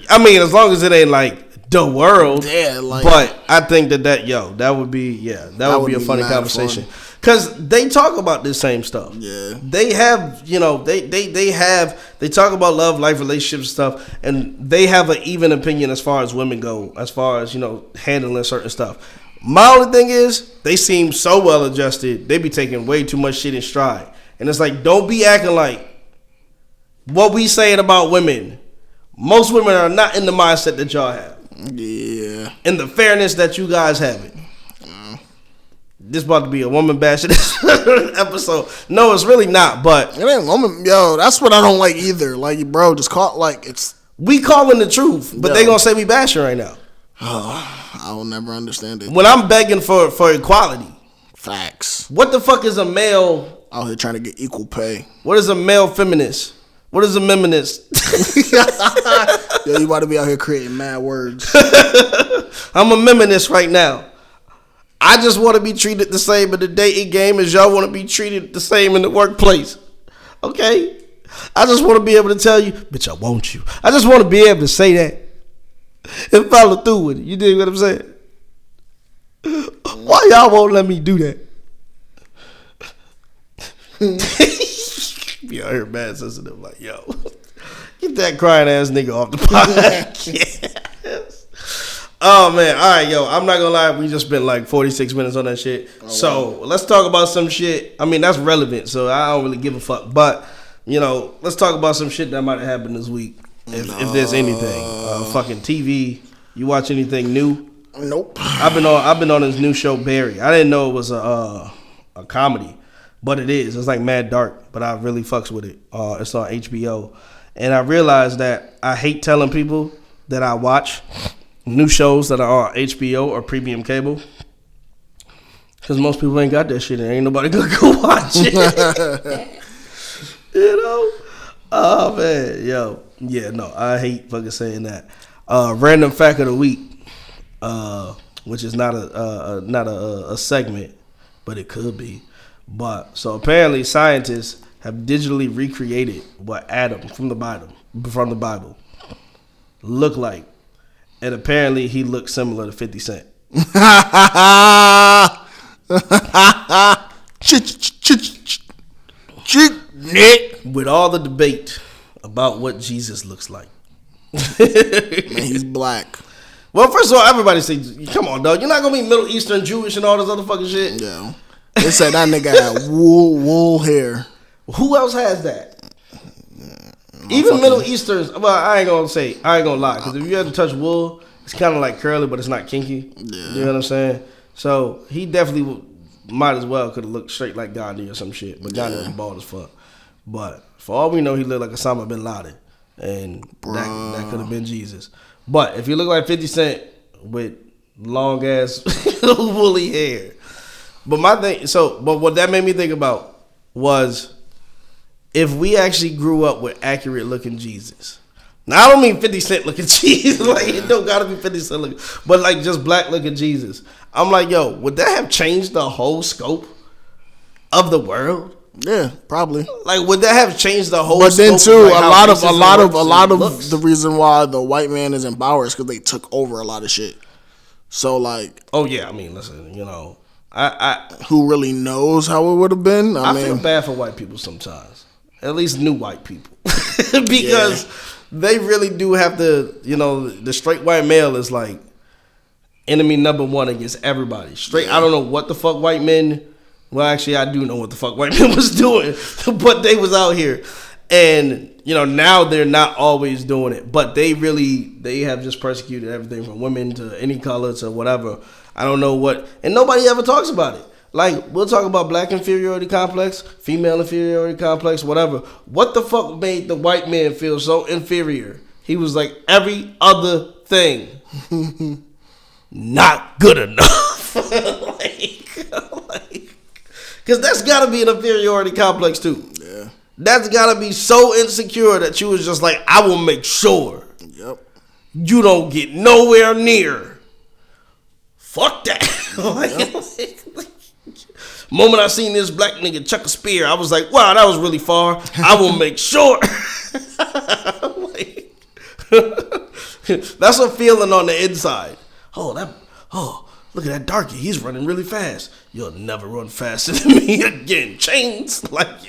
I mean, as long as it ain't like the world. Yeah, like, but I think that would be that would be a funny conversation. Cause they talk about this same stuff. Yeah, they have, they talk about love, life, relationships, stuff, and they have an even opinion as far as women go, as far as handling certain stuff. My only thing is, they seem so well adjusted. They be taking way too much shit in stride. And it's like, don't be acting like what we saying about women. Most women are not in the mindset that y'all have. Yeah. And the fairness that you guys have it. This about to be a woman bashing episode. No, it's really not, but... It ain't woman... Yo, that's what I don't like either. Like, bro, just call... Like, it's... We calling the truth, but they gonna say we bashing right now. I will never understand it. When I'm begging for equality. Facts. What the fuck is a male... Out here trying to get equal pay. What is a male feminist? What is a meminist? Yo, you about to be out here creating mad words. I'm a meminist right now. I just want to be treated the same in the dating game as y'all want to be treated the same in the workplace. Okay? I just want to be able to tell you, bitch, I want you. I just want to be able to say that and follow through with it. You dig what I'm saying? Why y'all won't let me do that? Be out here mad sensitive, like, yo, get that crying ass nigga off the podcast. Oh man, all right, yo, I'm not gonna lie, we just spent like 46 minutes on that shit. So let's talk about some shit. I mean, that's relevant, so I don't really give a fuck. But let's talk about some shit that might have happened this week, if there's anything. Fucking TV. You watch anything new? Nope. I've been on this new show, Barry. I didn't know it was a comedy. But it is. It's like mad dark, but I really fucks with it. It's on HBO. And I realized that I hate telling people that I watch new shows that are on HBO or premium cable. Because most people ain't got that shit and ain't nobody gonna go watch it. Oh, man. Yo. Yeah, no, I hate fucking saying that. Random fact of the week, which is not a segment, but it could be. But so apparently scientists have digitally recreated what Adam from the Bible looked like, and apparently he looked similar to 50 Cent. With all the debate about what Jesus looks like. Man, he's black. Well, first of all, everybody say, come on, dog. You're not going to be Middle Eastern, Jewish, and all this other fucking shit. Yeah. They said that nigga had wool hair. Who else has that? Even Middle Easterns. Well, I ain't gonna lie. Because if you had to touch wool, it's kind of like curly, but it's not kinky. Yeah. You know what I'm saying? So he definitely might as well could have looked straight like Gandhi or some shit. But Gandhi was bald as fuck. But for all we know, he looked like Osama bin Laden. And that could have been Jesus. But if you look like 50 Cent with long ass woolly hair. But what that made me think about was if we actually grew up with accurate looking Jesus. Now I don't mean 50 Cent looking Jesus, like it don't gotta be 50 Cent looking, but like just black looking Jesus. I'm like, yo, would that have changed the whole scope of the world? Yeah, probably. Like, would that have changed the whole? But then scope too, of, like, a lot of looks? the reason why the white man is in power is because they took over a lot of shit. So like, oh yeah, I mean, listen, who really knows how it would have been. I feel bad for white people sometimes, at least new white people, because they really do have to. You know, the straight white male is like enemy number one against everybody. Straight. I don't know what the fuck white men. Well, actually, I do know what the fuck white men was doing, but they was out here, and you know now they're not always doing it, but they have just persecuted everything from women to any color to whatever. I don't know what, and nobody ever talks about it. Like, we'll talk about black inferiority complex, female inferiority complex, whatever. What the fuck made the white man feel so inferior? He was like every other thing, not good enough. Because that's got to be an inferiority complex too. Yeah. That's got to be so insecure that you was just like, I will make sure you don't get nowhere near. Fuck that. Moment I seen this black nigga chuck a spear, I was like, wow, that was really far. I will make sure. That's a feeling on the inside. Look at that darky. He's running really fast. You'll never run faster than me again. Chains. But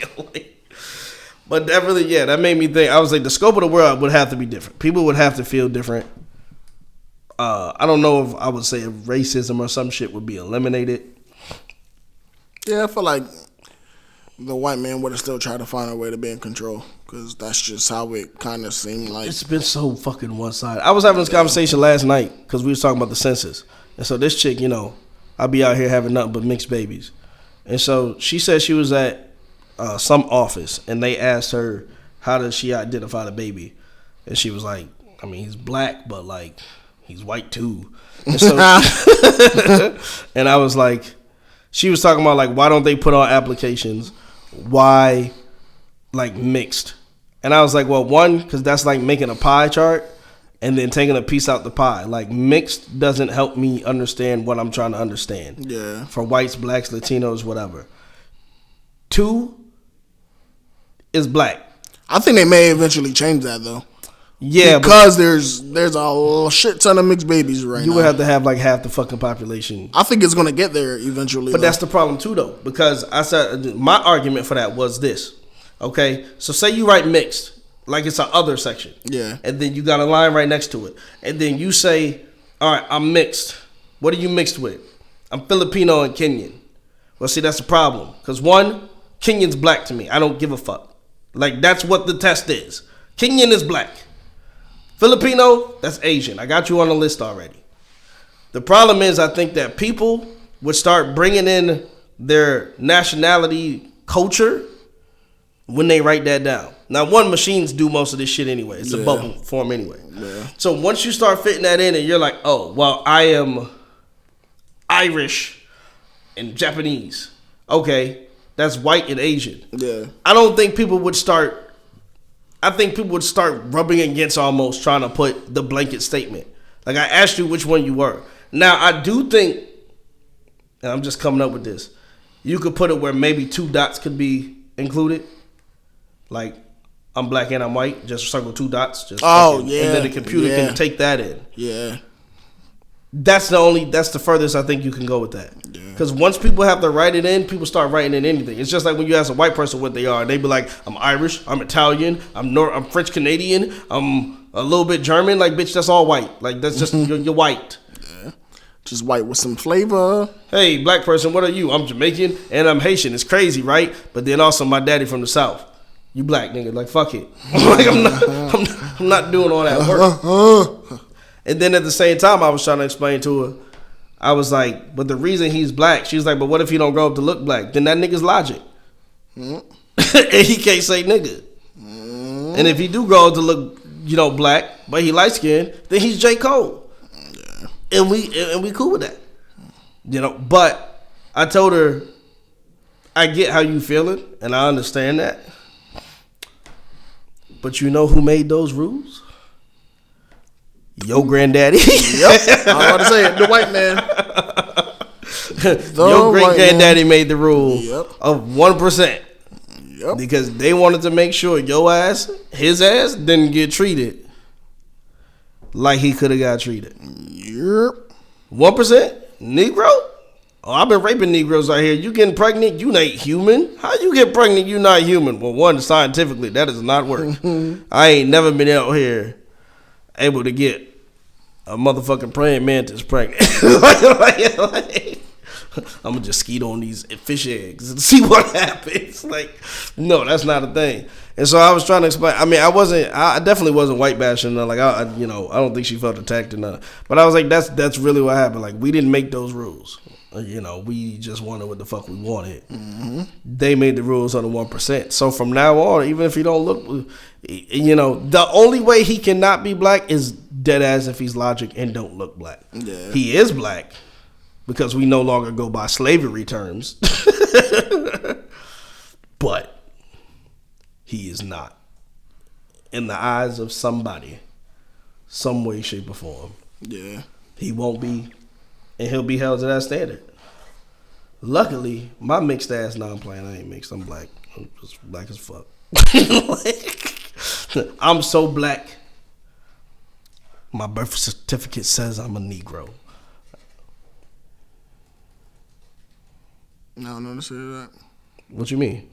that really, that made me think. I was like, the scope of the world would have to be different. People would have to feel different. I don't know if I would say if racism or some shit would be eliminated. Yeah, I feel like the white man would have still tried to find a way to be in control, because that's just how it kind of seemed like. It's been so fucking one-sided. I was having this conversation last night because we was talking about the census. And so this chick, you know, I be out here having nothing but mixed babies. And so she said she was at some office, and they asked her, how does she identify the baby? And she was like, I mean, he's black, but like, he's white too. And so, and I was like, she was talking about like, why don't they put on applications? Why like mixed? And I was like, well, one, because that's like making a pie chart and then taking a piece out the pie. Like, mixed doesn't help me understand what I'm trying to understand. Yeah. For whites, blacks, Latinos, whatever. 2 is black. I think they may eventually change that though. Yeah, because there's a shit ton of mixed babies right now. You would have to have like half the fucking population. I think it's gonna get there eventually. But that's the problem too, though, because I said my argument for that was this. Okay, so say you write mixed, like it's a other section. Yeah. And then you got a line right next to it, and then you say, "All right, I'm mixed. What are you mixed with? I'm Filipino and Kenyan." Well, see, that's the problem, because one, Kenyan's black to me. I don't give a fuck. Like, that's what the test is. Kenyan is black. Filipino, that's Asian. I got you on the list already. The problem is, I think that people would start bringing in their nationality culture when they write that down. Now, one, machines do most of this shit anyway. It's a bubble form anyway. Yeah. So once you start fitting that in and you're like, oh, well, I am Irish and Japanese. Okay, that's white and Asian. Yeah. I don't think people would start... I think people would start rubbing against almost trying to put the blanket statement. Like, I asked you which one you were. Now, I do think, and I'm just coming up with this, you could put it where maybe 2 dots could be included. Like, I'm black and I'm white, just circle 2 dots. Just and then the computer can take that in. Yeah. That's the furthest I think you can go with that. Because once people have to write it in, people start writing in anything. It's just like when you ask a white person what they are, and they be like, I'm Irish, I'm Italian, I'm French Canadian, I'm a little bit German. Like, bitch, that's all white. Like, that's just, you're white. Yeah. Just white with some flavor. Hey, black person, what are you? I'm Jamaican and I'm Haitian. It's crazy, right? But then also my daddy from the South. You black nigga, like, fuck it. Like, I'm not doing all that work. And then at the same time, I was trying to explain to her, I was like, but the reason he's black, she was like, but what if he don't grow up to look black? Then that nigga's logic. And he can't say nigga. And if he do grow up to look, black, but he light skinned, then he's J. Cole. Yeah. And we cool with that. But I told her, I get how you feeling, and I understand that. But you know who made those rules? Your granddaddy. Yep. I was about to say it. The white man. Your great granddaddy made the rule of 1%. Yep. Because they wanted to make sure his ass, didn't get treated like he could have got treated. Yep. 1% Negro. Oh, I've been raping Negroes out here. You getting pregnant? You ain't human. How you get pregnant? You not human. Well, one, scientifically, that does not work. I ain't never been out here able to get a motherfucking praying mantis pregnant. I'm gonna just skeet on these fish eggs and see what happens. Like, no, that's not a thing. And so I was trying to explain. I mean, I definitely wasn't white bashing her. Like, I don't think she felt attacked or nothing. But I was like, that's really what happened. Like, we didn't make those rules. We just wanted what the fuck we wanted. Mm-hmm. They made the rules on the 1%. So from now on, even if he don't look, the only way he cannot be black is dead ass if he's logic and don't look black. Yeah. He is black because we no longer go by slavery terms. But he is not. In the eyes of somebody, some way, shape, or form. Yeah. He won't be. And he'll be held to that standard. Luckily, my mixed ass, no, I'm playing. I ain't mixed. I'm black. I'm just black as fuck. I'm so black. My birth certificate says I'm a Negro. I don't know to say that. What you mean?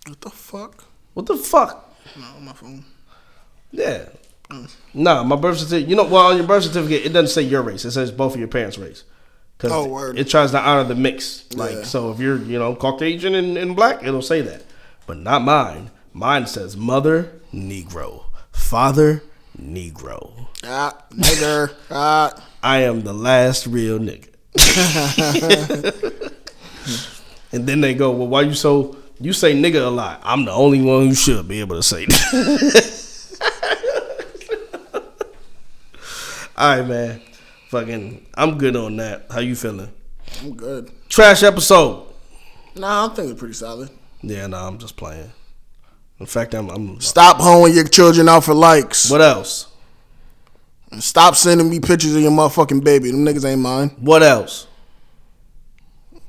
What the fuck? What the fuck? No, on my phone. Yeah. Nah, my birth certificate. On your birth certificate, it doesn't say your race. It says both of your parents' race. Because it tries to honor the mix. Like, so if you're, Caucasian and black, it'll say that. But not mine. Mine says mother, Negro. Father, Negro. Nigger. I am the last real nigga. And then they go, well, why you say nigga a lot? I'm the only one who should be able to say that. All right, man. Fucking, I'm good on that. How you feeling? I'm good. Trash episode. Nah, I'm thinking pretty solid. Yeah, nah, I'm just playing. In fact, I'm stop hoeing your children out for likes. What else? And stop sending me pictures of your motherfucking baby. Them niggas ain't mine. What else?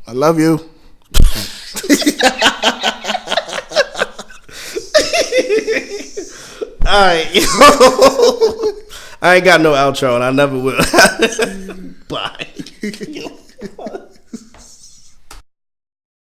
I love you. All right. I ain't got no outro, and I never will. Bye.